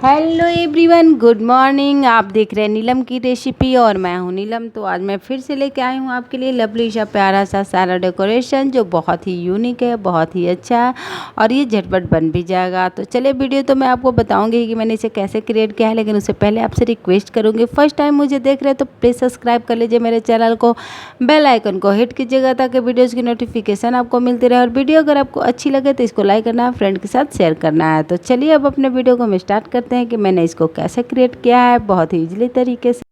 Hello everyone, good morning. आप देख रहे हैं नीलम की रेसिपी और मैं हूं नीलम। तो आज मैं फिर से लेके आई हूं आपके लिए लवली सा प्यारा सा सारा डेकोरेशन जो बहुत ही यूनिक है, बहुत ही अच्छा है और ये झटपट बन भी जाएगा। तो चलिए, वीडियो तो मैं आपको बताऊंगी कि मैंने इसे कैसे क्रिएट किया है, लेकिन उससे पहले आपसे रिक्वेस्ट करूँगी, फर्स्ट टाइम मुझे देख रहे हैं तो प्लीज़ सब्सक्राइब कर लीजिए मेरे चैनल को, बेल आइकन को हिट कीजिएगा ताकि वीडियोज़ की नोटिफिकेशन आपको मिलती रहे। और वीडियो अगर आपको अच्छी लगे तो इसको लाइक करना है, फ्रेंड के साथ शेयर करना है। तो चलिए अब अपने वीडियो को हम स्टार्ट करते हैं कि मैंने इसको कैसे क्रिएट किया है बहुत ही इजीली तरीके से।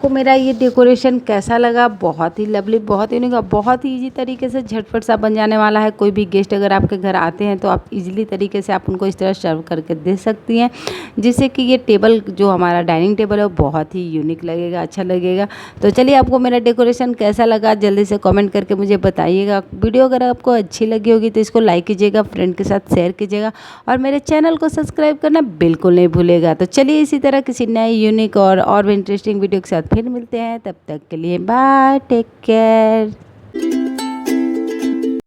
आपको मेरा ये डेकोरेशन कैसा लगा। बहुत ही लवली, बहुत यूनिक, बहुत ही ईजी तरीके से झटपट सा बन जाने वाला है। कोई भी गेस्ट अगर आपके घर आते हैं तो आप इजीली तरीके से आप उनको इस तरह सर्व करके दे सकती हैं, जिससे कि ये टेबल जो हमारा डाइनिंग टेबल है वो बहुत ही यूनिक लगेगा, अच्छा लगेगा। तो चलिए, आपको मेरा डेकोरेशन कैसा लगा जल्दी से कमेंट करके मुझे बताइएगा। वीडियो अगर आपको अच्छी लगी होगी तो इसको लाइक कीजिएगा, फ्रेंड के साथ शेयर कीजिएगा और मेरे चैनल को सब्सक्राइब करना बिल्कुल नहीं भूलेगा। तो चलिए, इसी तरह किसी नए यूनिक और भी इंटरेस्टिंग वीडियो के साथ फिर मिलते हैं। तब तक के लिए बाय, टेक केयर।